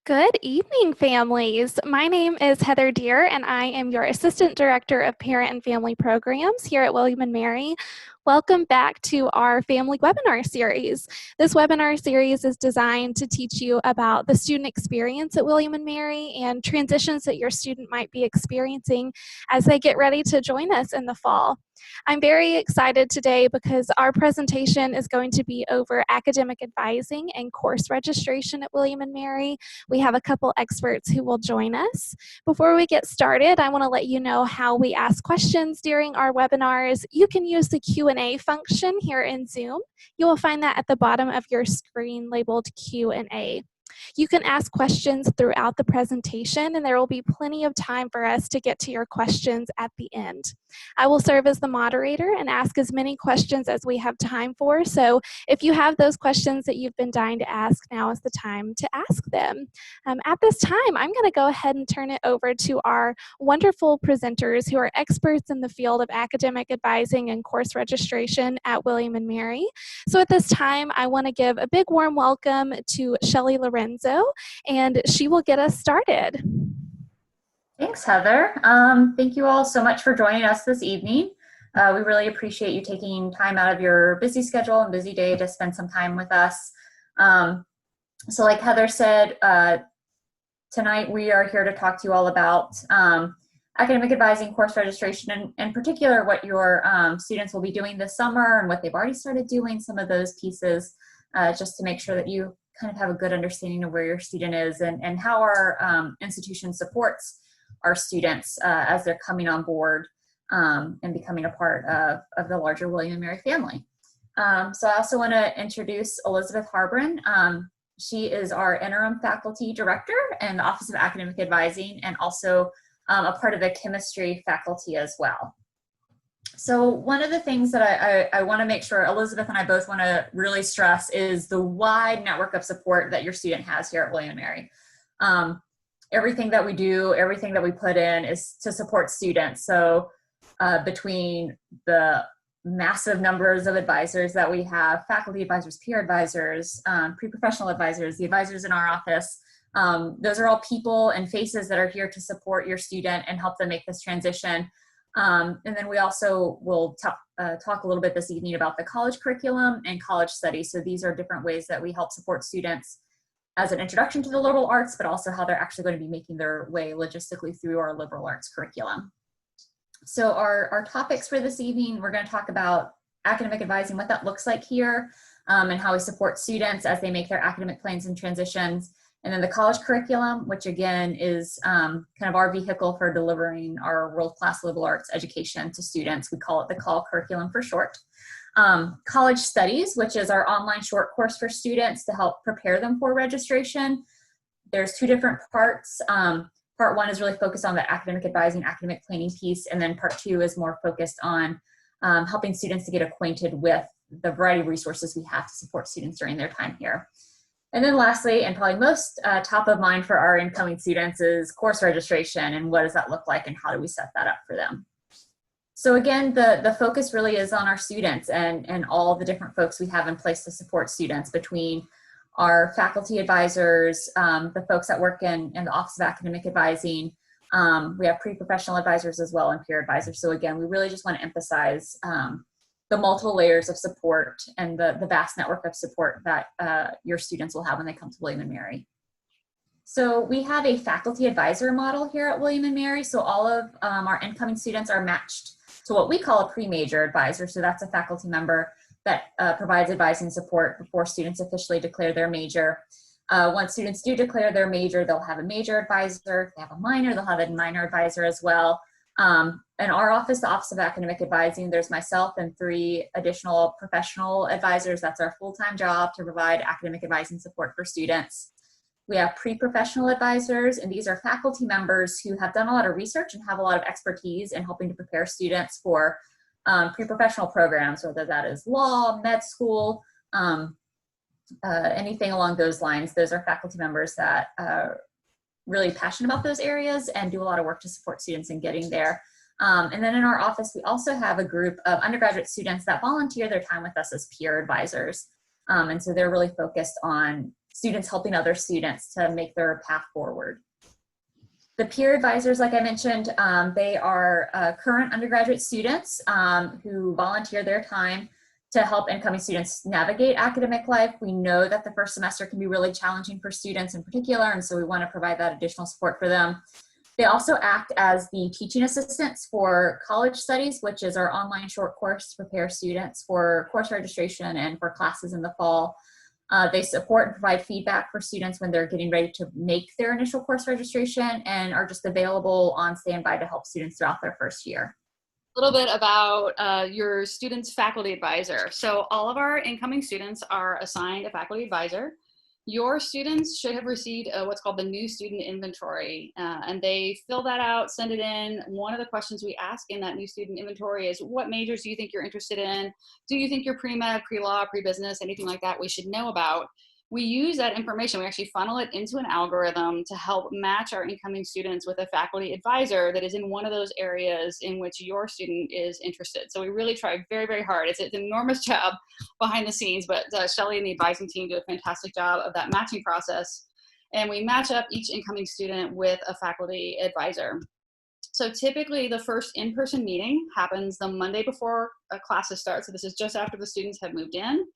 Good evening, families. My name is Heather Deer, and I am your Assistant Director of Parent and Family Programs here at William & Mary. Welcome back to our family webinar series. This webinar series is designed to teach you about the student experience at William & Mary and transitions that your student might be experiencing as they get ready to join us in the fall. I'm very excited today because our presentation is going to be over academic advising and course registration at William & Mary. We have a couple experts who will join us. Before we get started, I want to let you know how we ask questions during our webinars. You can use the Q&A function here in Zoom. You will find that at the bottom of your screen labeled Q&A. You can ask questions throughout the presentation, and there will be plenty of time for us to get to your questions at the end. I will serve as the moderator and ask as many questions as we have time for, so if you have those questions that you've been dying to ask, now is the time to ask them. At this time, I'm going to go ahead and turn it over to our wonderful presenters who are experts in the field of academic advising and course registration at William & Mary. So at this time, I want to give a big warm welcome to Shelly Lorenzo, and she will get us started. Thanks, Heather. Thank you all so much for joining us this evening. We really appreciate you taking time out of your busy schedule and busy day to spend some time with us. So like Heather said, tonight we are here to talk to you all about academic advising, course registration, and in particular what your students will be doing this summer and what they've already started doing, some of those pieces, just to make sure that you kind of have a good understanding of where your student is and how our institution supports our students as they're coming on board and becoming a part of the larger William & Mary family. So I also want to introduce Elizabeth Harbron. She is our interim faculty director in the Office of Academic Advising and also a part of the chemistry faculty as well. So one of the things that I want to make sure Elizabeth and I both want to really stress is the wide network of support that your student has here at William & Mary. Everything that we do, everything that we put in is to support students. So between the massive numbers of advisors that we have, faculty advisors, peer advisors, pre-professional advisors, the advisors in our office, those are all people and faces that are here to support your student and help them make this transition. And then we also will talk a little bit this evening about the college curriculum and college studies. So these are different ways that we help support students as an introduction to the liberal arts, but also how they're actually going to be making their way logistically through our liberal arts curriculum. So our topics for this evening, we're going to talk about academic advising, what that looks like here, and how we support students as they make their academic plans and transitions. And then the college curriculum, which again is kind of our vehicle for delivering our world-class liberal arts education to students. We call it the COLL curriculum for short. College studies, which is our online short course for students to help prepare them for registration. There's two different parts. Part one is really focused on the academic advising, academic planning piece, and then part two is more focused on helping students to get acquainted with the variety of resources we have to support students during their time here. And then lastly, and probably most top of mind for our incoming students, is course registration and what does that look like and how do we set that up for them. So again, the focus really is on our students and all the different folks we have in place to support students, between our faculty advisors, the folks that work in the Office of Academic Advising. We have pre-professional advisors as well and peer advisors. So again, we really just want to emphasize the multiple layers of support and the vast network of support that your students will have when they come to William & Mary. So we have a faculty advisor model here at William & Mary. So all of our incoming students are matched to what we call a pre-major advisor. So that's a faculty member that provides advising support before students officially declare their major. Once students do declare their major, they'll have a major advisor. If they have a minor, they'll have a minor advisor as well. In our office, the Office of Academic Advising, there's myself and 3 additional professional advisors. That's our full-time job to provide academic advising support for students. We have pre-professional advisors, and these are faculty members who have done a lot of research and have a lot of expertise in helping to prepare students for pre-professional programs, whether that is law, med school, anything along those lines. Those are faculty members that are really passionate about those areas and do a lot of work to support students in getting there. And then in our office, we also have a group of undergraduate students that volunteer their time with us as peer advisors. And so they're really focused on students helping other students to make their path forward. The peer advisors, like I mentioned, they are current undergraduate students who volunteer their time to help incoming students navigate academic life. We know that the first semester can be really challenging for students in particular, and so we want to provide that additional support for them. They also act as the teaching assistants for college studies, which is our online short course to prepare students for course registration and for classes in the fall. They support and provide feedback for students when they're getting ready to make their initial course registration, and are just available on standby to help students throughout their first year. A little bit about your student's faculty advisor. So all of our incoming students are assigned a faculty advisor. Your students should have received what's called the new student inventory, and they fill that out, send it in. One of the questions we ask in that new student inventory is, what majors do you think you're interested in? Do you think you're pre-med, pre-law, pre-business, anything like that we should know about? We use that information, we actually funnel it into an algorithm to help match our incoming students with a faculty advisor that is in one of those areas in which your student is interested. So we really try very, very hard. It's an enormous job behind the scenes, but Shelley and the advising team do a fantastic job of that matching process. And we match up each incoming student with a faculty advisor. So typically the first in-person meeting happens the Monday before classes start. So this is just after the students have moved in.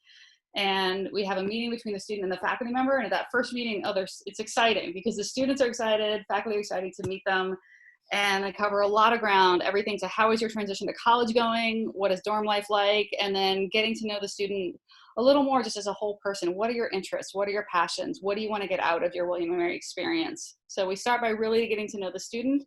And we have a meeting between the student and the faculty member. And at that first meeting, it's exciting because the students are excited, faculty are excited to meet them. And they cover a lot of ground, everything to how is your transition to college going? What is dorm life like? And then getting to know the student a little more just as a whole person. What are your interests? What are your passions? What do you want to get out of your William & Mary experience? So we start by really getting to know the student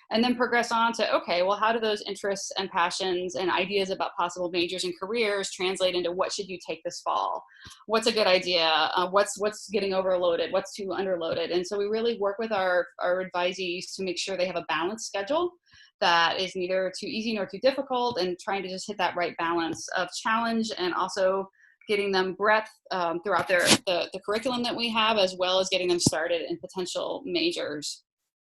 and then progress on to, okay, well, how do those interests and passions and ideas about possible majors and careers translate into what should you take this fall? What's a good idea? What's getting overloaded? What's too underloaded? And so we really work with our advisees to make sure they have a balanced schedule that is neither too easy nor too difficult, and trying to just hit that right balance of challenge and also getting them breadth throughout the curriculum that we have, as well as getting them started in potential majors.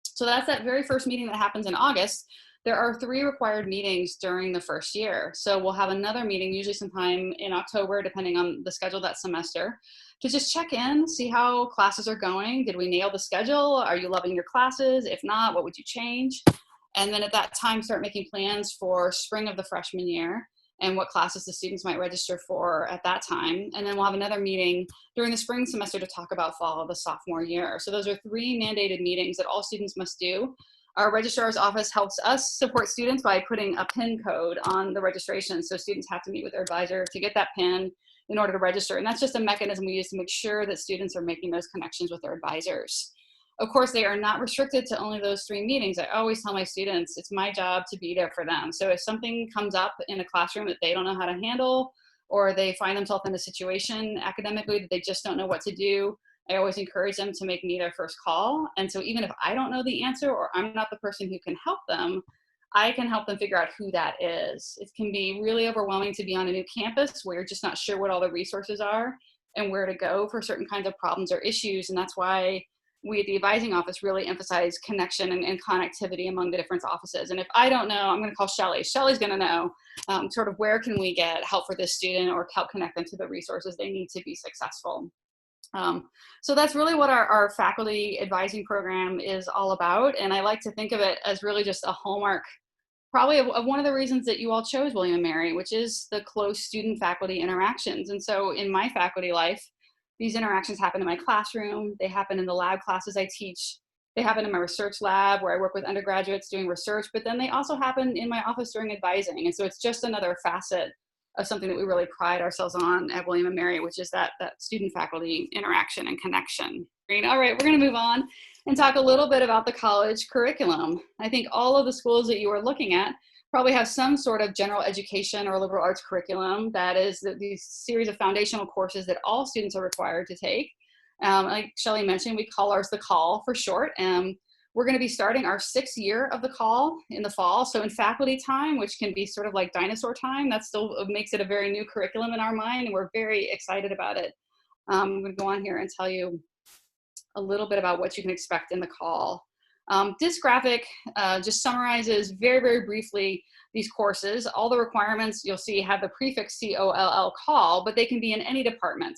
So that's that very first meeting that happens in August. There are 3 required meetings during the first year. So we'll have another meeting, usually sometime in October, depending on the schedule that semester, to just check in, see how classes are going. Did we nail the schedule? Are you loving your classes? If not, what would you change? And then at that time, start making plans for spring of the freshman year and what classes the students might register for at that time. And then we'll have another meeting during the spring semester to talk about fall of the sophomore year. So those are 3 mandated meetings that all students must do. Our registrar's office helps us support students by putting a PIN code on the registration. So students have to meet with their advisor to get that PIN in order to register. And that's just a mechanism we use to make sure that students are making those connections with their advisors. Of course, they are not restricted to only those 3 meetings. I always tell my students, it's my job to be there for them. So if something comes up in a classroom that they don't know how to handle, or they find themselves in a situation academically that they just don't know what to do, I always encourage them to make me their first call. And so even if I don't know the answer, or I'm not the person who can help them, I can help them figure out who that is. It can be really overwhelming to be on a new campus where you're just not sure what all the resources are and where to go for certain kinds of problems or issues. And that's why we at the advising office really emphasize connection and connectivity among the different offices. And if I don't know, I'm going to call Shelley. Shelley's going to know sort of where can we get help for this student or help connect them to the resources they need to be successful. So that's really what our faculty advising program is all about. And I like to think of it as really just a hallmark, probably of one of the reasons that you all chose William & Mary, which is the close student-faculty interactions. And so in my faculty life, these interactions happen in my classroom, they happen in the lab classes I teach, they happen in my research lab where I work with undergraduates doing research, but then they also happen in my office during advising. And so it's just another facet of something that we really pride ourselves on at William & Mary, which is that student-faculty interaction and connection. All right, we're gonna move on and talk a little bit about the college curriculum. I think all of the schools that you are looking at probably have some sort of general education or liberal arts curriculum that is these series of foundational courses that all students are required to take. Like Shelley mentioned, we call ours the COLL for short. We're going to be starting our 6th year of the COLL in the fall. So in faculty time, which can be sort of like dinosaur time, that still makes it a very new curriculum in our mind, and we're very excited about it. I'm going to go on here and tell you a little bit about what you can expect in the COLL. This graphic just summarizes very, very briefly these courses. All the requirements you'll see have the prefix COLL, COLL, but they can be in any department.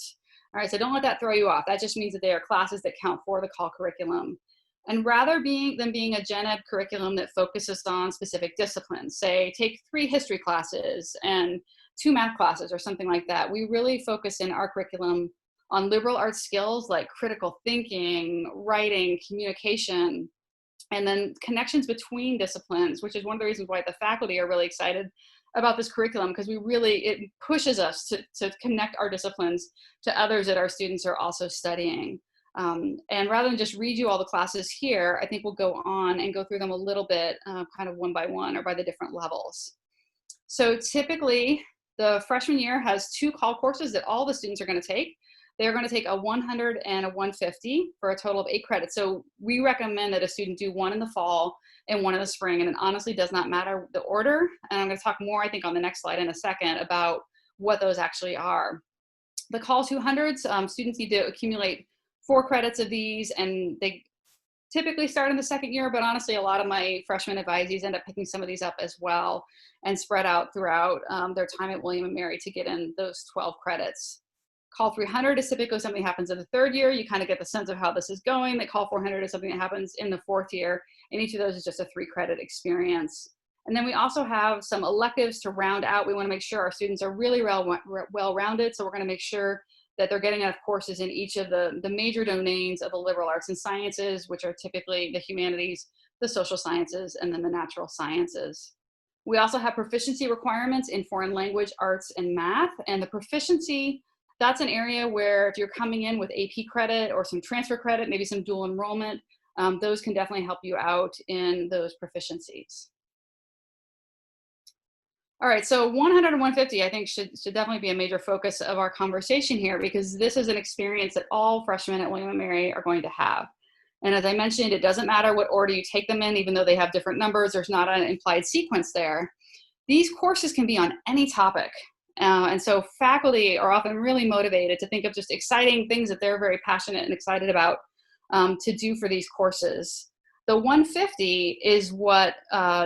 All right, so don't let that throw you off. That just means that they are classes that count for the COLL curriculum. And rather than being a gen ed curriculum that focuses on specific disciplines, say take 3 history classes and 2 math classes or something like that, we really focus in our curriculum on liberal arts skills like critical thinking, writing, communication, and then connections between disciplines, which is one of the reasons why the faculty are really excited about this curriculum, because it pushes us to connect our disciplines to others that our students are also studying. And rather than just read you all the classes here, I think we'll go on and go through them a little bit, kind of one by one or by the different levels. So typically, the freshman year has 2 COLL courses that all the students are going to take. They're going to take a 100 and a 150 for a total of 8 credits. So we recommend that a student do 1 in the fall and 1 in the spring. And it honestly does not matter the order. And I'm going to talk more, I think, on the next slide in a second about what those actually are. The COLL 200s, students need to accumulate 4 credits of these, and they typically start in the second year, but honestly, a lot of my freshman advisees end up picking some of these up as well and spread out throughout their time at William & Mary to get in those 12 credits. COLL 300 is typically something that happens in the 3rd year. You kind of get the sense of how this is going. The COLL 400 is something that happens in the 4th year, and each of those is just a 3-credit experience. And then we also have some electives to round out. We want to make sure our students are really well-rounded, so we're going to make sure that they're getting enough courses in each of the major domains of the liberal arts and sciences, which are typically the humanities, the social sciences, and then the natural sciences. We also have proficiency requirements in foreign language, arts, and math. And the proficiency, that's an area where if you're coming in with AP credit or some transfer credit, maybe some dual enrollment, those can definitely help you out in those proficiencies. All right, so 100 and 150, I think should definitely be a major focus of our conversation here, because this is an experience that all freshmen at William & Mary are going to have. And as I mentioned, it doesn't matter what order you take them in, even though they have different numbers, there's not an implied sequence there. These courses can be on any topic. And so faculty are often really motivated to think of just exciting things that they're very passionate and excited about to do for these courses. The 150 is what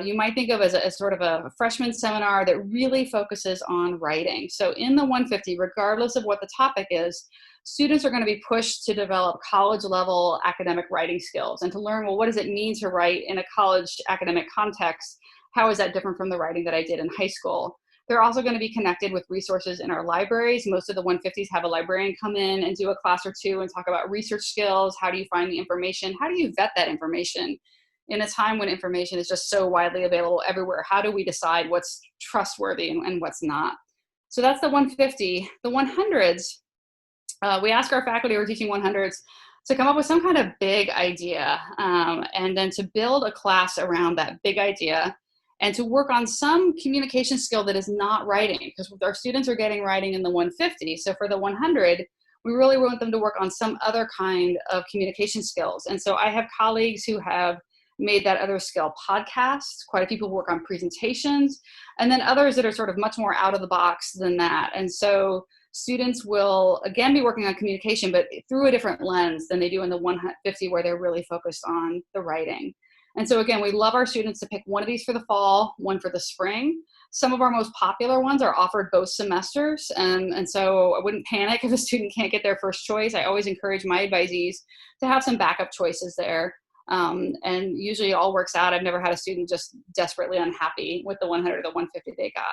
you might think of as sort of a freshman seminar that really focuses on writing. So in the 150, regardless of what the topic is, students are going to be pushed to develop college-level academic writing skills and to learn, well, what does it mean to write in a college academic context? How is that different from the writing that I did in high school? They're also going to be connected with resources in our libraries. Most of the 150s have a librarian come in and do a class or 2 and talk about research skills. How do you find the information? How do you vet that information? In a time when information is just so widely available everywhere, how do we decide what's trustworthy and what's not? So that's the 150. The 100s, we ask our faculty who are teaching 100s to come up with some kind of big idea and then to build a class around that big idea, and to work on some communication skill that is not writing, because our students are getting writing in the 150. So for the 100, we really want them to work on some other kind of communication skills. And so I have colleagues who have made that other skill podcasts, quite a few people work on presentations, and then others that are sort of much more out of the box than that. And so students will, again, be working on communication, but through a different lens than they do in the 150, where they're really focused on the writing. And so again, we love our students to pick one of these for the fall, one for the spring. Some of our most popular ones are offered both semesters. And so I wouldn't panic if a student can't get their first choice. I always encourage my advisees to have some backup choices there. And usually it all works out. I've never had a student just desperately unhappy with the 100 or the 150 they got.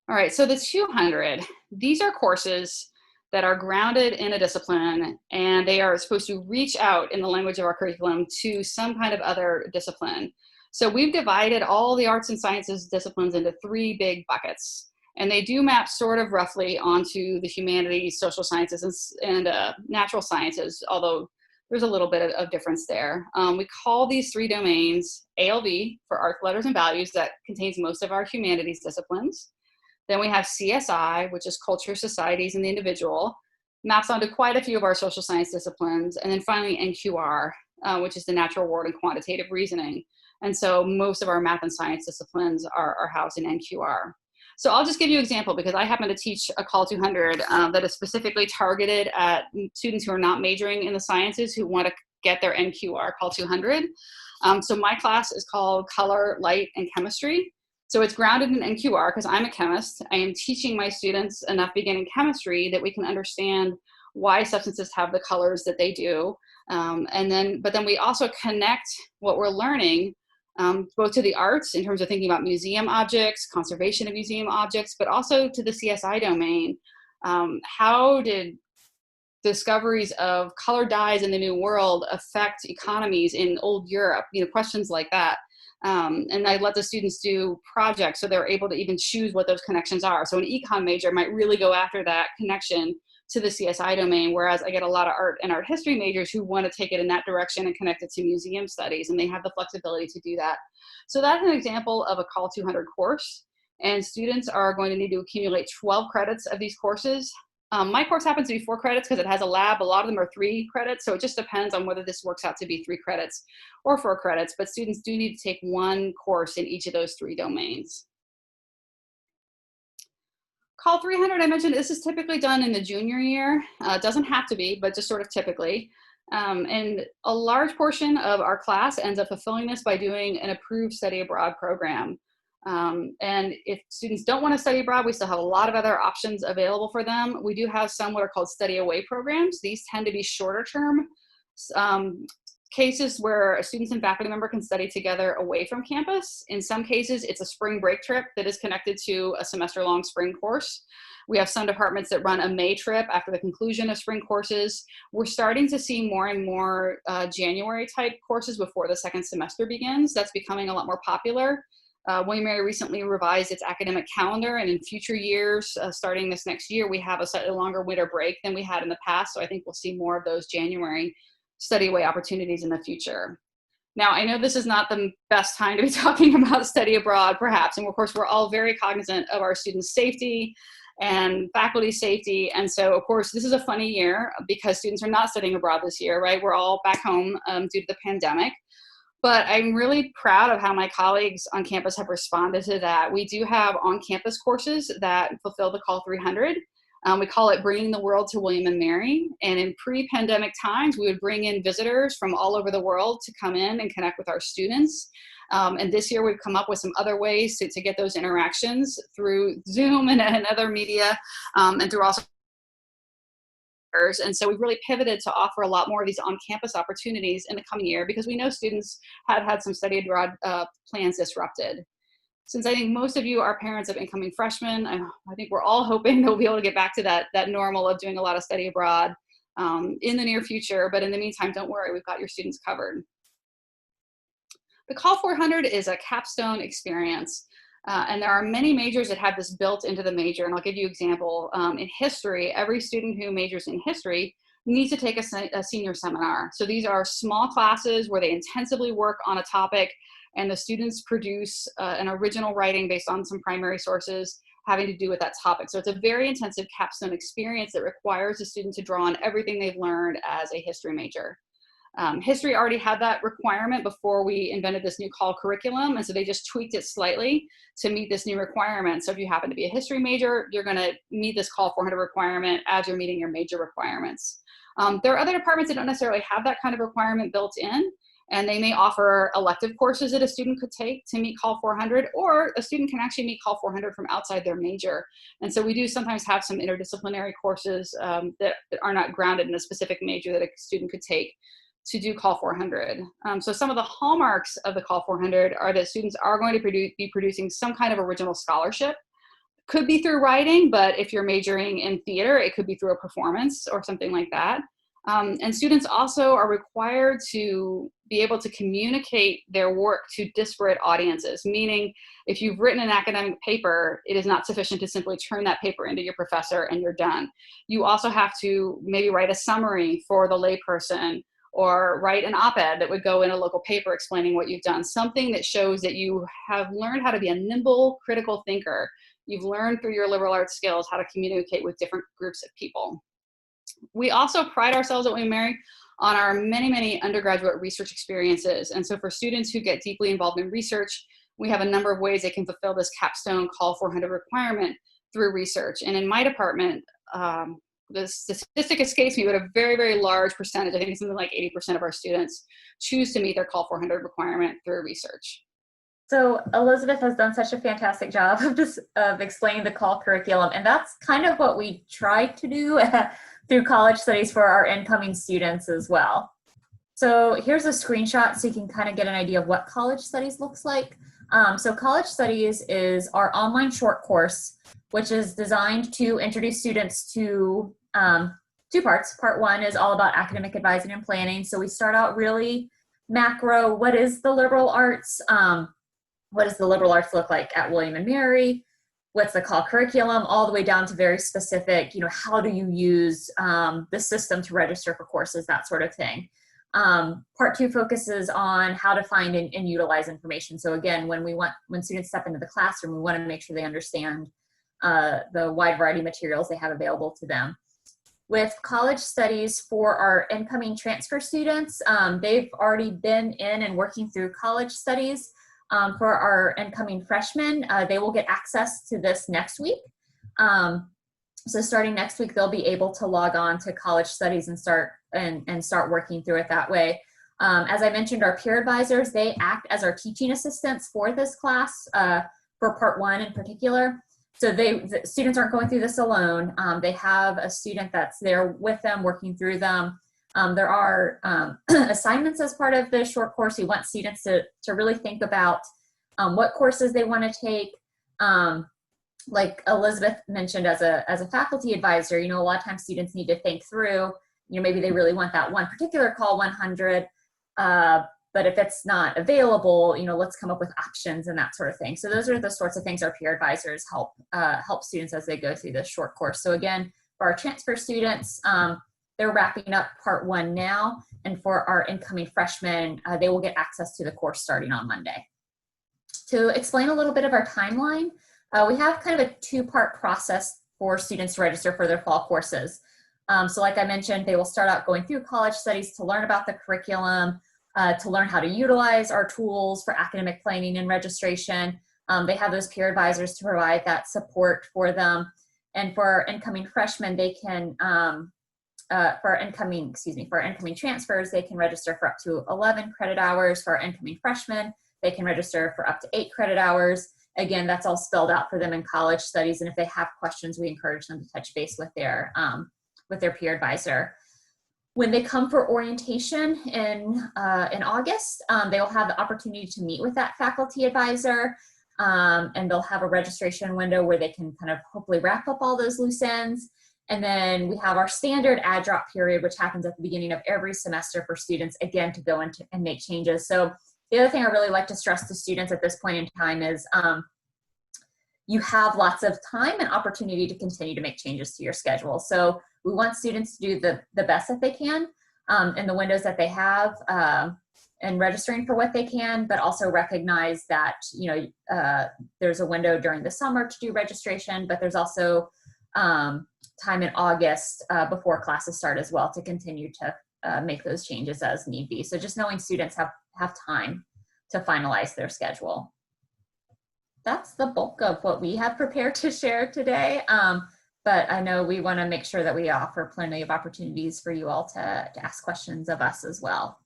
All right, so the 200, these are courses that are grounded in a discipline, and they are supposed to reach out in the language of our curriculum to some kind of other discipline. So we've divided all the arts and sciences disciplines into 3 big buckets, and they do map sort of roughly onto the humanities, social sciences, and natural sciences, although there's a little bit of difference there. We call these 3 domains ALV for Art, Letters, and Values. That contains most of our humanities disciplines. Then we have CSI, which is Culture, Societies, and the Individual, maps onto quite a few of our social science disciplines. And then finally NQR, which is the Natural World and Quantitative Reasoning. And so most of our math and science disciplines are housed in NQR. So I'll just give you an example, because I happen to teach a COLL 200 that is specifically targeted at students who are not majoring in the sciences who want to get their NQR COLL 200. So my class is called Color, Light, and Chemistry. So it's grounded in NQR because I'm a chemist. I am teaching my students enough beginning chemistry that we can understand why substances have the colors that they do. But then we also connect what we're learning both to the arts in terms of thinking about museum objects, conservation of museum objects, but also to the CSI domain. How did discoveries of color dyes in the New World affect economies in old Europe? Questions like that. And I let the students do projects so they're able to even choose what those connections are. So an econ major might really go after that connection to the CSI domain, whereas I get a lot of art and art history majors who want to take it in that direction and connect it to museum studies, and they have the flexibility to do that. So that's an example of a COLL 200 course, and students are going to need to accumulate 12 credits of these courses. My course happens to be 4 credits because it has a lab. A lot of them are 3 credits, so it just depends on whether this works out to be 3 credits or 4 credits, but students do need to take 1 course in each of those 3 domains. COLL 300, I mentioned, this is typically done in the junior year. It doesn't have to be, but just sort of typically. And a large portion of our class ends up fulfilling this by doing an approved study abroad program. And if students don't want to study abroad, we still have a lot of other options available for them. We do have some what are called study away programs. These tend to be shorter term cases where students and faculty member can study together away from campus. In some cases, it's a spring break trip that is connected to a semester-long spring course. We have some departments that run a May trip after the conclusion of spring courses. We're starting to see more and more January type courses before the second semester begins. That's becoming a lot more popular. William & Mary recently revised its academic calendar, and in future years, starting this next year, we have a slightly longer winter break than we had in the past. So I think we'll see more of those January study away opportunities in the future. Now, I know this is not the best time to be talking about study abroad, perhaps, and of course, we're all very cognizant of our students' safety and faculty safety. And so, of course, this is a funny year because students are not studying abroad this year, right? We're all back home due to the pandemic. But I'm really proud of how my colleagues on campus have responded to that. We do have on-campus courses that fulfill the COLL 300. We call it Bringing the World to William & Mary. And in pre-pandemic times, we would bring in visitors from all over the world to come in and connect with our students. And this year, we've come up with some other ways to get those interactions through Zoom and other media, and through also. And so we've really pivoted to offer a lot more of these on-campus opportunities in the coming year because we know students have had some study abroad plans disrupted. Since I think most of you are parents of incoming freshmen, I think we're all hoping that we'll be able to get back to that normal of doing a lot of study abroad in the near future. But in the meantime, don't worry, we've got your students covered. The COLL 400 is a capstone experience. And there are many majors that have this built into the major, and I'll give you an example. In history, every student who majors in history needs to take a senior seminar. So these are small classes where they intensively work on a topic, and the students produce an original writing based on some primary sources having to do with that topic. So it's a very intensive capstone experience that requires the student to draw on everything they've learned as a history major. History already had that requirement before we invented this new COLL curriculum, and so they just tweaked it slightly to meet this new requirement. So if you happen to be a history major, you're going to meet this COLL 400 requirement as you're meeting your major requirements. There are other departments that don't necessarily have that kind of requirement built in, and they may offer elective courses that a student could take to meet COLL 400, or a student can actually meet COLL 400 from outside their major. And so we do sometimes have some interdisciplinary courses that are not grounded in a specific major that a student could take to do COLL 400. So some of the hallmarks of the COLL 400 are that students are going to be producing some kind of original scholarship. Could be through writing, but if you're majoring in theater, it could be through a performance or something like that. And students also are required to be able to communicate their work to disparate audiences, meaning if you've written an academic paper, it is not sufficient to simply turn that paper into your professor and you're done. You also have to maybe write a summary for the layperson, or write an op-ed that would go in a local paper explaining what you've done, something that shows that you have learned how to be a nimble, critical thinker. You've learned through your liberal arts skills how to communicate with different groups of people. We also pride ourselves at William & Mary on our many, many undergraduate research experiences. And so for students who get deeply involved in research, we have a number of ways they can fulfill this capstone COLL 400 requirement through research. And in my department, the statistic escapes me, but a very, very large percentage, I think something like 80% of our students choose to meet their COLL 400 requirement through research. So Elizabeth has done such a fantastic job of explaining the COLL curriculum, and that's kind of what we try to do through college studies for our incoming students as well. So here's a screenshot so you can kind of get an idea of what college studies looks like. So college studies is our online short course, which is designed to introduce students to two parts. Part one is all about academic advising and planning. So we start out really macro. What is the liberal arts? What does the liberal arts look like at William and Mary? What's the COLL curriculum? All the way down to very specific, how do you use the system to register for courses, that sort of thing. Part two focuses on how to find and utilize information. So again, when students step into the classroom, we want to make sure they understand the wide variety of materials they have available to them. With college studies for our incoming transfer students, they've already been in and working through college studies. For our incoming freshmen, they will get access to this next week. So starting next week, they'll be able to log on to college studies and start working through it that way. As I mentioned, our peer advisors, they act as our teaching assistants for this class, for part one in particular. So the students aren't going through this alone. They have a student that's there with them, working through them. There are assignments as part of the short course. We want students to really think about what courses they want to take. Like Elizabeth mentioned, as a faculty advisor, a lot of times students need to think through, maybe they really want that one particular COLL 100, but if it's not available, let's come up with options and that sort of thing. So those are the sorts of things our peer advisors help students as they go through this short course. So again, for our transfer students, they're wrapping up part one now, and for our incoming freshmen, they will get access to the course starting on Monday. To explain a little bit of our timeline, we have kind of a two-part process for students to register for their fall courses. So like I mentioned, they will start out going through college studies to learn about the curriculum, to learn how to utilize our tools for academic planning and registration. They have those peer advisors to provide that support for them. And for our incoming freshmen, they can, for our incoming transfers, they can register for up to 11 credit hours. For our incoming freshmen, they can register for up to 8 credit hours. Again, that's all spelled out for them in college studies. And if they have questions, we encourage them to touch base with their peer advisor. When they come for orientation in August, they will have the opportunity to meet with that faculty advisor, and they'll have a registration window where they can kind of hopefully wrap up all those loose ends. And then we have our standard add drop period, which happens at the beginning of every semester for students, again, to go into and make changes. So the other thing I really like to stress to students at this point in time is you have lots of time and opportunity to continue to make changes to your schedule. So we want students to do the best that they can in the windows that they have, and registering for what they can, but also recognize that there's a window during the summer to do registration, but there's also time in August before classes start as well to continue to make those changes as need be. So just knowing students have time to finalize their schedule. That's the bulk of what we have prepared to share today. But I know we want to make sure that we offer plenty of opportunities for you all to ask questions of us as well.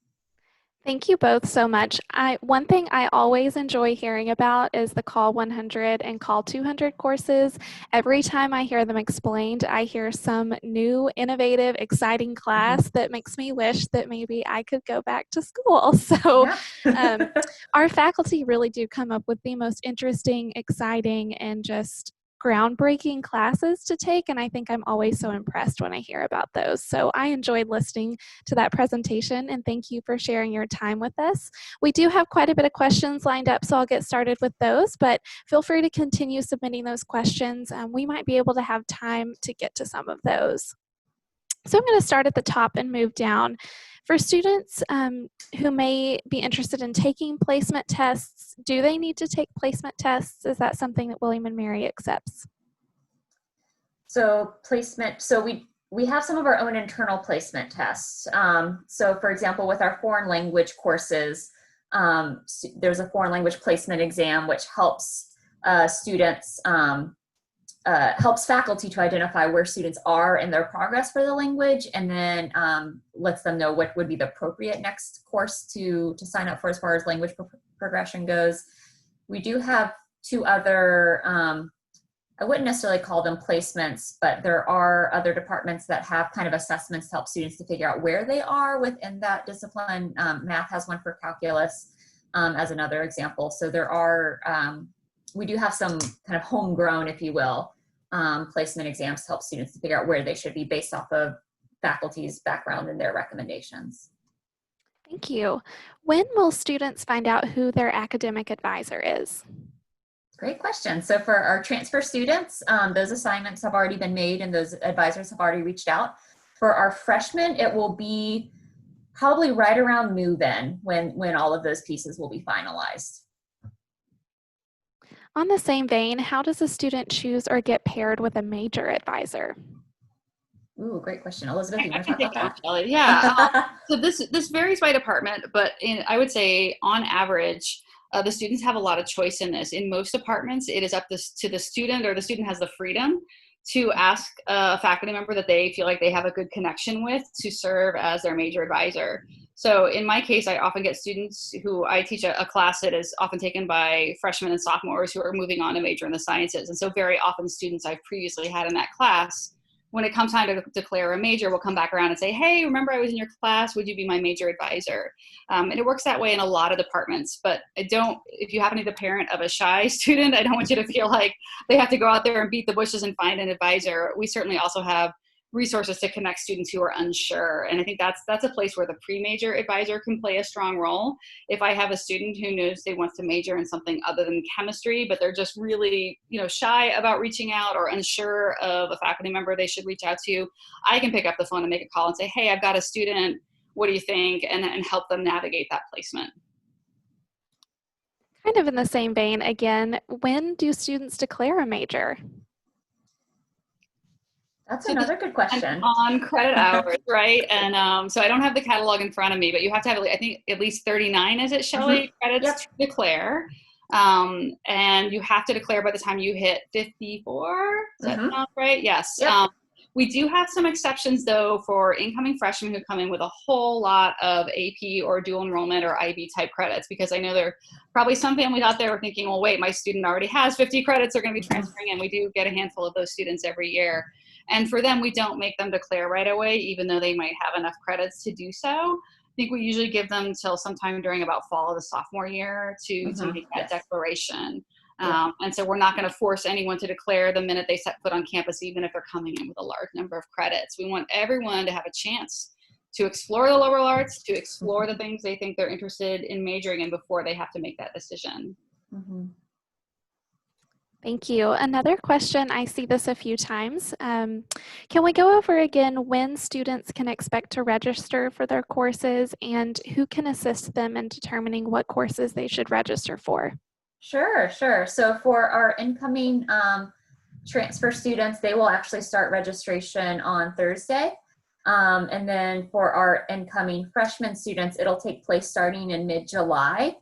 Thank you both so much. One thing I always enjoy hearing about is the COLL 100 and COLL 200 courses. Every time I hear them explained, I hear some new, innovative, exciting class that makes me wish that maybe I could go back to school. So Yeah. our faculty really do come up with the most interesting, exciting, and just groundbreaking classes to take, and I think I'm always so impressed when I hear about those. So I enjoyed listening to that presentation, and thank you for sharing your time with us. We do have quite a bit of questions lined up, so I'll get started with those, but feel free to continue submitting those questions. We might be able to have time to get to some of those. So I'm going to start at the top and move down. For students who may be interested in taking placement tests, do they need to take placement tests? Is that something that William and Mary accepts? So placement, so we have some of our own internal placement tests. So for example, with our foreign language courses, there's a foreign language placement exam, which helps students, helps faculty to identify where students are in their progress for the language, and then lets them know what would be the appropriate next course to sign up for as far as language progression goes. We do have two other, I wouldn't necessarily call them placements, but there are other departments that have kind of assessments to help students to figure out where they are within that discipline. Math has one for calculus as another example. So there are, we do have some kind of homegrown, if you will, placement exams to help students to figure out where they should be based off of faculty's background and their recommendations. Thank you. When will students find out who their academic advisor is? Great question. So for our transfer students, those assignments have already been made and those advisors have already reached out. For our freshmen, it will be probably right around move-in when all of those pieces will be finalized. On the same vein, how does a student choose or get paired with a major advisor? Ooh, great question. Elizabeth, you want to I talk can about take that? that, Shelley. Yeah. So this varies by department, but I would say on average, the students have a lot of choice in this. In most departments, it is up to the student, or the student has the freedom to ask a faculty member that they feel like they have a good connection with to serve as their major advisor. So in my case, I often get students who I teach a class that is often taken by freshmen and sophomores who are moving on to major in the sciences. And so very often students I've previously had in that class, when it comes time to declare a major, we'll come back around and say, hey, remember I was in your class, would you be my major advisor? And it works that way in a lot of departments, but if you happen to be the parent of a shy student, I don't want you to feel like they have to go out there and beat the bushes and find an advisor. We certainly also have resources to connect students who are unsure. And I think that's a place where the pre-major advisor can play a strong role. If I have a student who knows they want to major in something other than chemistry, but they're just really, shy about reaching out or unsure of a faculty member they should reach out to, I can pick up the phone and make a call and say, hey, I've got a student, what do you think? And help them navigate that placement. Kind of in the same vein, again, when do students declare a major? That's another good question. On credit hours, right? And so I don't have the catalog in front of me, but you have to have, I think, at least 39, is it, Shelley, credits to declare. And you have to declare by the time you hit 54. Does that sound right? Yes. Yep. We do have some exceptions, though, for incoming freshmen who come in with a whole lot of AP or dual enrollment or IB type credits, because I know there are probably some families out there who are thinking, well, wait, my student already has 50 credits, they're going to be transferring in. We do get a handful of those students every year. And for them, we don't make them declare right away, even though they might have enough credits to do so. I think we usually give them till sometime during about fall of the sophomore year to make that declaration. And so we're not going to force anyone to declare the minute they set foot on campus, even if they're coming in with a large number of credits. We want everyone to have a chance to explore the liberal arts, to explore the things they think they're interested in majoring in before they have to make that decision. Thank you. Another question, I see this a few times. Can we go over again when students can expect to register for their courses and who can assist them in determining what courses they should register for? Sure. So for our incoming transfer students, they will actually start registration on Thursday. And then for our incoming freshman students, it'll take place starting in mid-July.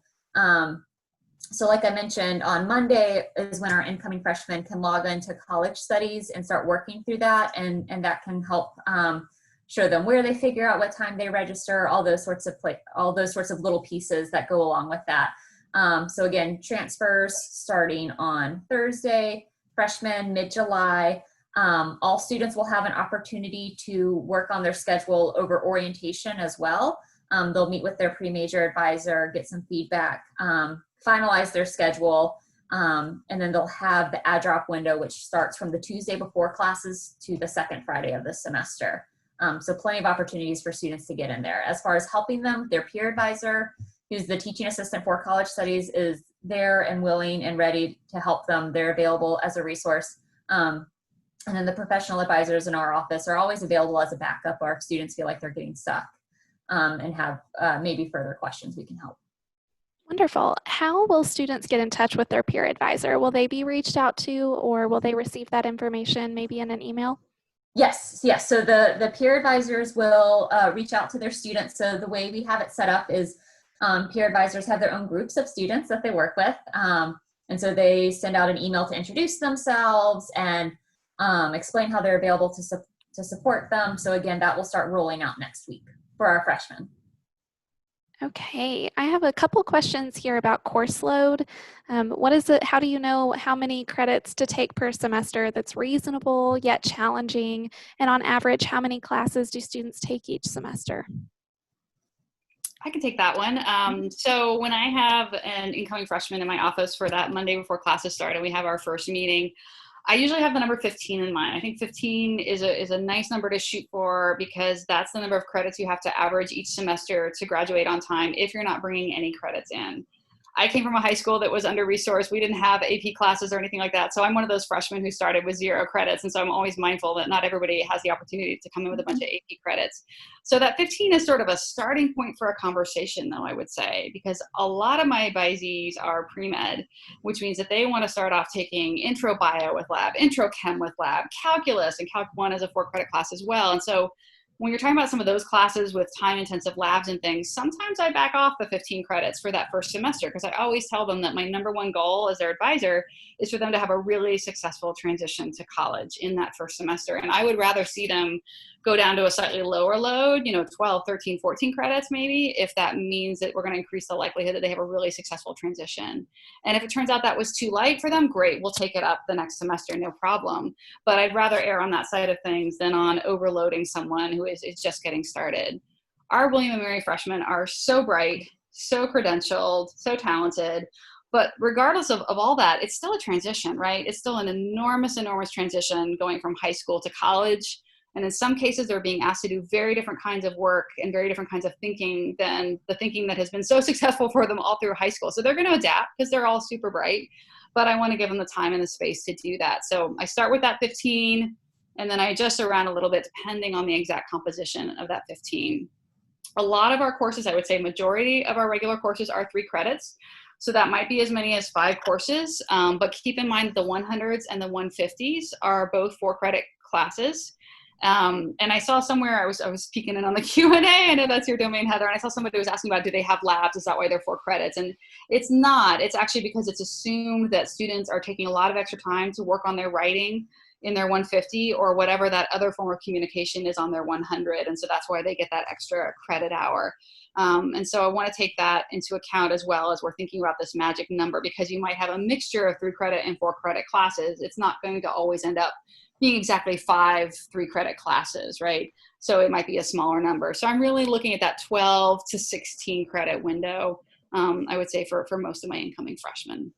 So like I mentioned, on Monday is when our incoming freshmen can log into college studies and start working through that. And that can help show them where they figure out what time they register, all those sorts of little pieces that go along with that. So again, transfers starting on Thursday, freshmen mid-July. All students will have an opportunity to work on their schedule over orientation as well. They'll meet with their pre-major advisor, get some feedback, finalize their schedule, and then they'll have the add drop window, which starts from the Tuesday before classes to the second Friday of the semester. So plenty of opportunities for students to get in there. As far as helping them, their peer advisor, who's the teaching assistant for college studies, is there and willing and ready to help them. They're available as a resource. And then the professional advisors in our office are always available as a backup or if students feel like they're getting stuck and have maybe further questions, we can help. Wonderful. How will students get in touch with their peer advisor? Will they be reached out to, or will they receive that information maybe in an email? Yes. So the peer advisors will reach out to their students. So the way we have it set up is peer advisors have their own groups of students that they work with. And so they send out an email to introduce themselves and explain how they're available to support them. So again, that will start rolling out next week for our freshmen. Okay, I have a couple questions here about course load. What is it? How do you know how many credits to take per semester that's reasonable yet challenging? And on average, how many classes do students take each semester? I can take that one. So when I have an incoming freshman in my office for that Monday before classes start and we have our first meeting, I usually have the number 15 in mind. I think 15 is a nice number to shoot for because that's the number of credits you have to average each semester to graduate on time if you're not bringing any credits in. I came from a high school that was under-resourced. We didn't have AP classes or anything like that. So I'm one of those freshmen who started with 0 credits. And so I'm always mindful that not everybody has the opportunity to come in with a bunch of AP credits. So that 15 is sort of a starting point for a conversation, though, I would say, because a lot of my advisees are pre-med, which means that they want to start off taking intro bio with lab, intro chem with lab, calculus, and calc 1 as a 4-credit class as well. And so when you're talking about some of those classes with time-intensive labs and things, sometimes I back off the 15 credits for that first semester because I always tell them that my number one goal as their advisor is for them to have a really successful transition to college in that first semester. And I would rather see them go down to a slightly lower load, 12, 13, 14 credits maybe, if that means that we're going to increase the likelihood that they have a really successful transition. And if it turns out that was too light for them, great, we'll take it up the next semester, no problem. But I'd rather err on that side of things than on overloading someone who is just getting started. Our William & Mary freshmen are so bright, so credentialed, so talented, but regardless of all that, it's still a transition, right? It's still an enormous, enormous transition going from high school to college. And in some cases, they're being asked to do very different kinds of work and very different kinds of thinking than the thinking that has been so successful for them all through high school. So they're going to adapt because they're all super bright, but I want to give them the time and the space to do that. So I start with that 15, and then I adjust around a little bit depending on the exact composition of that 15. A lot of our courses, I would say majority of our regular courses are 3 credits. So that might be as many as 5 courses, but keep in mind that the 100s and the 150s are both 4-credit classes. And I saw somewhere, I was peeking in on the Q&A, I know that's your domain, Heather, and I saw somebody was asking about, do they have labs? Is that why they're 4 credits? And it's not. It's actually because it's assumed that students are taking a lot of extra time to work on their writing in their 150 or whatever that other form of communication is on their 100. And so that's why they get that extra credit hour. And so I want to take that into account as well as we're thinking about this magic number, because you might have a mixture of 3-credit and 4-credit classes. It's not going to always end up being exactly 5 3-credit classes, right? So it might be a smaller number. So I'm really looking at that 12 to 16 credit window, I would say, for most of my incoming freshmen.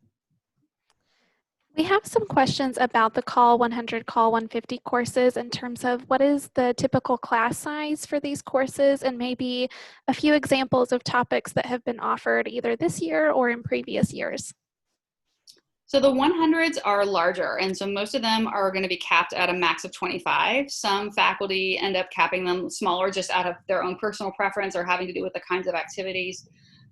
We have some questions about the COLL 100, COLL 150 courses in terms of what is the typical class size for these courses, and maybe a few examples of topics that have been offered either this year or in previous years. So the 100s are larger, and so most of them are going to be capped at a max of 25. Some faculty end up capping them smaller just out of their own personal preference or having to do with the kinds of activities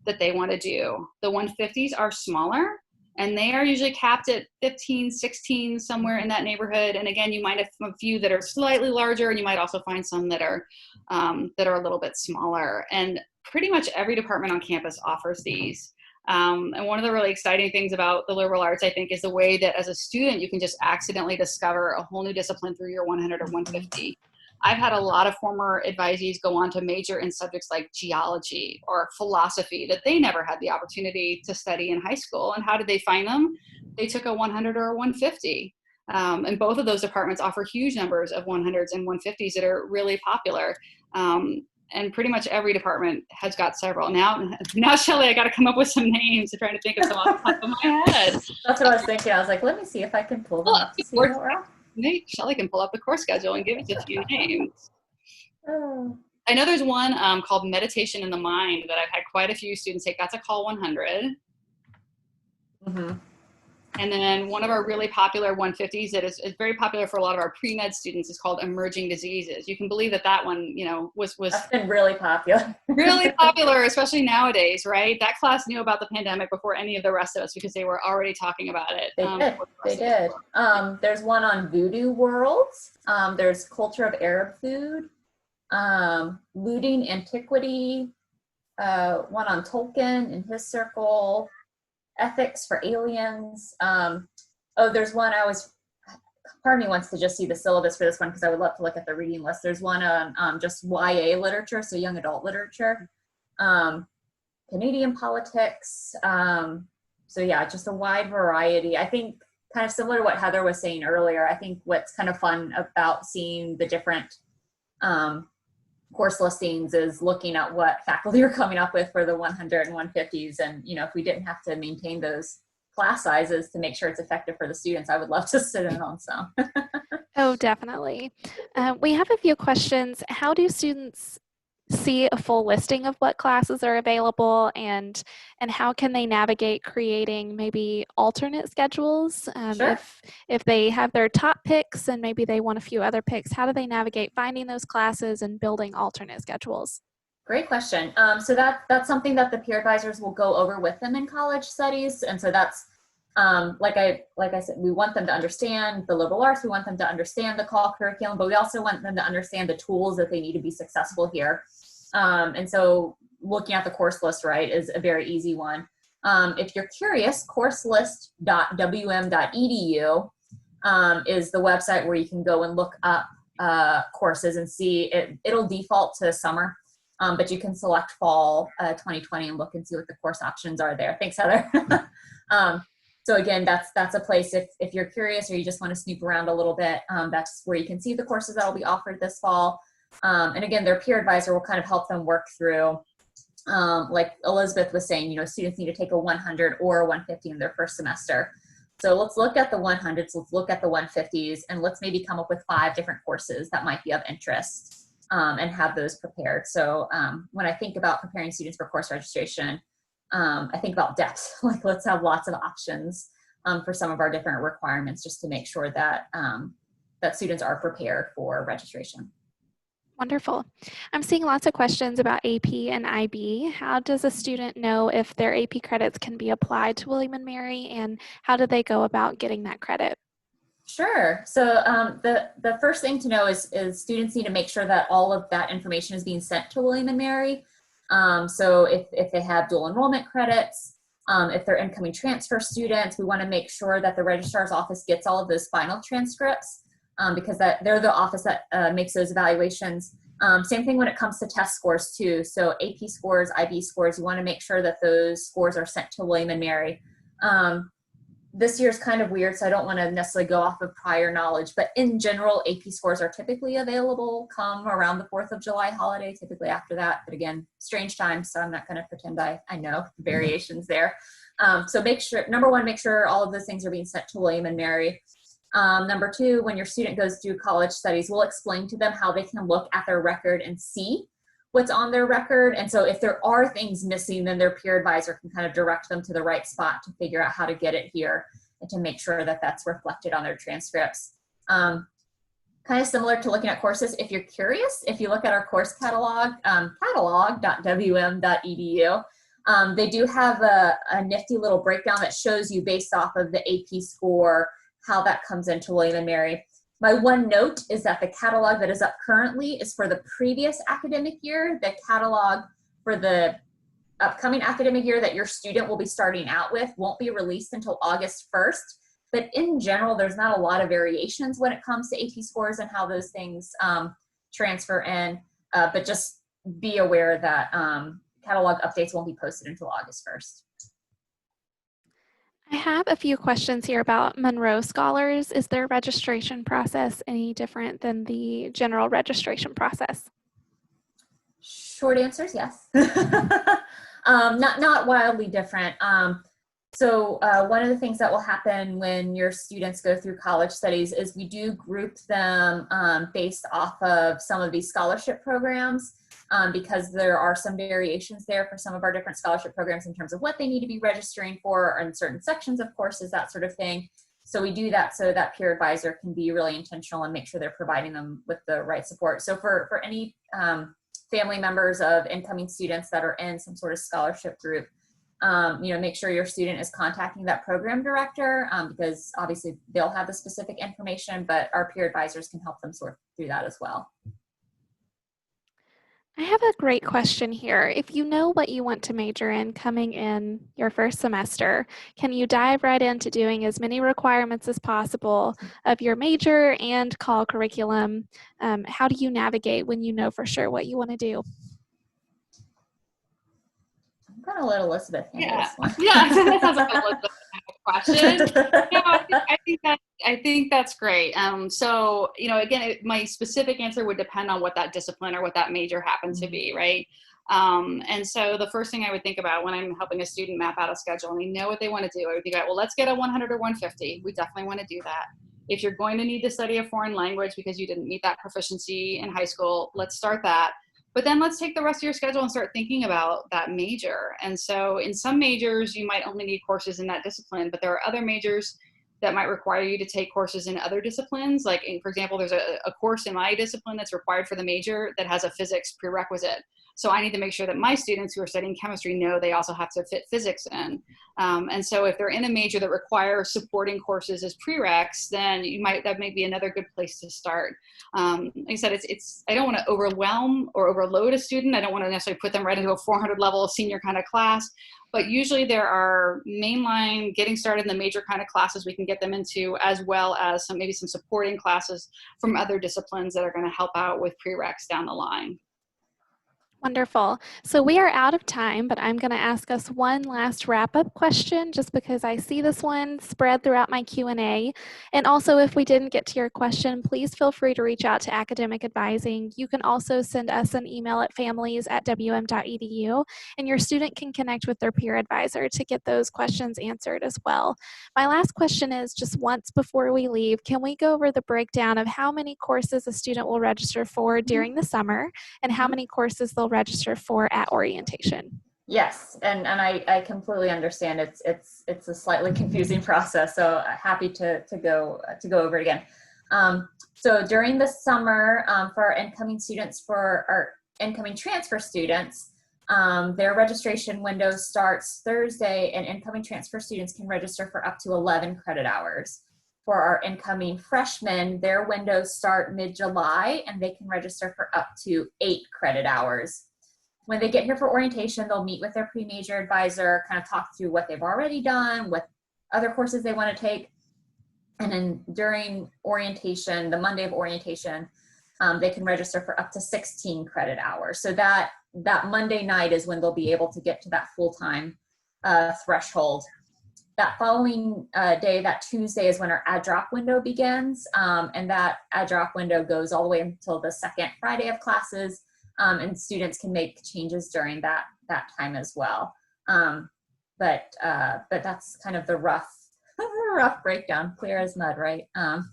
that they want to do. The 150s are smaller, and they are usually capped at 15, 16, somewhere in that neighborhood. And again, you might have a few that are slightly larger, and you might also find some that are a little bit smaller. And pretty much every department on campus offers these. And one of the really exciting things about the liberal arts, I think, is the way that as a student, you can just accidentally discover a whole new discipline through your 100 or 150. I've had a lot of former advisees go on to major in subjects like geology or philosophy that they never had the opportunity to study in high school. And how did they find them? They took a 100 or a 150. And both of those departments offer huge numbers of 100s and 150s that are really popular. And pretty much every department has got several. Now, Shelley, I got to come up with some names to try to think of some off the top of my head. That's what I was thinking. I was like, let me see if I can pull them up to see what we're on. Shelley can pull up the course schedule and give it a few names. Oh. I know there's one called Meditation in the Mind that I've had quite a few students take. That's a COLL 100. Mm-hmm. And then one of our really popular 150s that is very popular for a lot of our pre-med students is called Emerging Diseases. You can believe that one, was That's been really popular. Really popular, especially nowadays, right? That class knew about the pandemic before any of the rest of us because they were already talking about it. They did. There's one on voodoo worlds. There's culture of Arab food, looting antiquity, one on Tolkien and his circle, ethics for aliens. There's one part of me wants to just see the syllabus for this one because I would love to look at the reading list. There's one on just YA literature, so young adult literature. Canadian politics. So yeah, just a wide variety. I think kind of similar to what Heather was saying earlier, I think what's kind of fun about seeing the different course listings is looking at what faculty are coming up with for the 100 and 150s. And, you know, if we didn't have to maintain those class sizes to make sure it's effective for the students, I would love to sit in on some. Oh, definitely. We have a few questions. How do students see a full listing of what classes are available, and how can they navigate creating maybe alternate schedules? Sure. If they have their top picks and maybe they want a few other picks, how do they navigate finding those classes and building alternate schedules? Great question. So that's something that the peer advisors will go over with them in college studies. And so that's, like I said, we want them to understand the liberal arts. We want them to understand the COLL curriculum, but we also want them to understand the tools that they need to be successful here. And so looking at the course list, right, is a very easy one. If you're curious, courselist.wm.edu is the website where you can go and look up courses and see it'll default to summer. But you can select fall 2020 and look and see what the course options are there. Thanks, Heather. So again, that's a place if you're curious or you just want to snoop around a little bit, that's where you can see the courses that will be offered this fall. And again, their peer advisor will kind of help them work through, like Elizabeth was saying, you know, students need to take a 100 or a 150 in their first semester. So let's look at the 100s, let's look at the 150s, and let's maybe come up with 5 different courses that might be of interest. And have those prepared. So when I think about preparing students for course registration, I think about depth. Like, let's have lots of options for some of our different requirements, just to make sure that that students are prepared for registration. Wonderful. I'm seeing lots of questions about AP and IB. How does a student know if their AP credits can be applied to William and Mary, and how do they go about getting that credit? Sure. So the first thing to know is students need to make sure that all of that information is being sent to William and Mary. So if they have dual enrollment credits, if they're incoming transfer students, we want to make sure that the registrar's office gets all of those final transcripts because they're the office that makes those evaluations. Same thing when it comes to test scores too. So AP scores, IB scores, you want to make sure that those scores are sent to William and Mary. This year is kind of weird, so I don't want to necessarily go off of prior knowledge, but in general, AP scores are typically available come around the 4th of July holiday, typically after that. But again, strange times, so I'm not going to pretend I know variations there. So make sure, number one, make sure all of those things are being sent to William and Mary. Number 2, when your student goes through college studies, we'll explain to them how they can look at their record and see what's on their record. And so if there are things missing, then their peer advisor can kind of direct them to the right spot to figure out how to get it here and to make sure that that's reflected on their transcripts. Kind of similar to looking at courses. If you're curious, if you look at our course catalog, catalog.wm.edu, they do have a nifty little breakdown that shows you based off of the AP score, how that comes into William and Mary. My one note is that the catalog that is up currently is for the previous academic year. The catalog for the upcoming academic year that your student will be starting out with won't be released until August 1st. But in general, there's not a lot of variations when it comes to AP scores and how those things transfer in. But just be aware that catalog updates won't be posted until August 1st. I have a few questions here about Monroe Scholars. Is their registration process any different than the general registration process? Short answer is yes. Not wildly different. So one of the things that will happen when your students go through college studies is we do group them based off of some of these scholarship programs. Because there are some variations there for some of our different scholarship programs in terms of what they need to be registering for and certain sections of courses, that sort of thing. So we do that so that peer advisor can be really intentional and make sure they're providing them with the right support. So for any family members of incoming students that are in some sort of scholarship group, make sure your student is contacting that program director because obviously they'll have the specific information, but our peer advisors can help them sort through that as well. I have a great question here. If you know what you want to major in coming in your first semester, can you dive right into doing as many requirements as possible of your major and COLL curriculum? How do you navigate when you know for sure what you want to do? I'm gonna let Elizabeth handle Yeah, this one. yeah. So that sounds like a Elizabeth question. No, I think that's great. So again, my specific answer would depend on what that discipline or what that major happened to be, right? And so the first thing I would think about when I'm helping a student map out a schedule and they know what they want to do, I would think about, well, let's get a 100 or 150. We definitely want to do that. If you're going to need to study a foreign language because you didn't meet that proficiency in high school, let's start that. But then let's take the rest of your schedule and start thinking about that major. And so in some majors, you might only need courses in that discipline, but there are other majors that might require you to take courses in other disciplines. Like, for example, there's a course in my discipline that's required for the major that has a physics prerequisite. So I need to make sure that my students who are studying chemistry know they also have to fit physics in. And so if they're in a major that requires supporting courses as prereqs, then that may be another good place to start. Like I said, I don't want to overwhelm or overload a student. I don't want to necessarily put them right into a 400 level senior kind of class, but usually there are mainline getting started in the major kind of classes we can get them into, as well as maybe some supporting classes from other disciplines that are going to help out with prereqs down the line. Wonderful. So we are out of time, but I'm going to ask us one last wrap-up question just because I see this one spread throughout my Q&A. And also, if we didn't get to your question, please feel free to reach out to Academic Advising. You can also send us an email at families@wm.edu, and your student can connect with their peer advisor to get those questions answered as well. My last question is, just once before we leave, can we go over the breakdown of how many courses a student will register for during the summer and how many courses they'll register for at orientation? Yes, and I completely understand. It's a slightly confusing process, so happy to go over it again. So during the summer, for our incoming students, for our incoming transfer students, their registration window starts Thursday, and incoming transfer students can register for up to 11 credit hours. For our incoming freshmen, their windows start mid-July, and they can register for up to 8 credit hours. When they get here for orientation, they'll meet with their pre-major advisor, kind of talk through what they've already done, what other courses they want to take. And then during orientation, the Monday of orientation, they can register for up to 16 credit hours. So that Monday night is when they'll be able to get to that full-time threshold. That following day, that Tuesday, is when our add drop window begins. And that add drop window goes all the way until the second Friday of classes. And students can make changes during that time as well. But that's kind of the rough breakdown, clear as mud, right?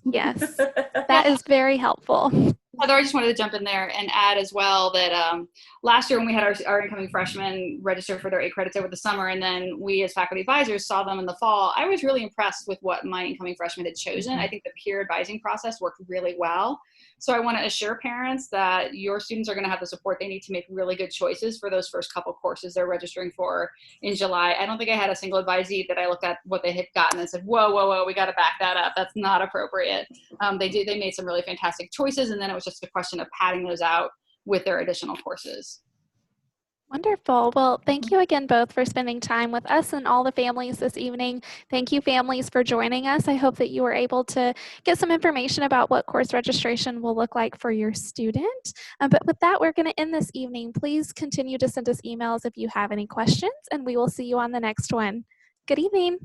Yes, that is very helpful. Heather, I just wanted to jump in there and add as well that last year when we had our incoming freshmen register for their 8 credits over the summer, and then we as faculty advisors saw them in the fall, I was really impressed with what my incoming freshmen had chosen. I think the peer advising process worked really well. So I want to assure parents that your students are going to have the support they need to make really good choices for those first couple courses they're registering for in July. I don't think I had a single advisee that I looked at what they had gotten and said, whoa, we got to back that up. That's not appropriate. They made some really fantastic choices, and then it was just a question of padding those out with their additional courses. Wonderful. Well, thank you again both for spending time with us and all the families this evening. Thank you, families, for joining us. I hope that you were able to get some information about what course registration will look like for your student. But with that, we're going to end this evening. Please continue to send us emails if you have any questions, and we will see you on the next one. Good evening.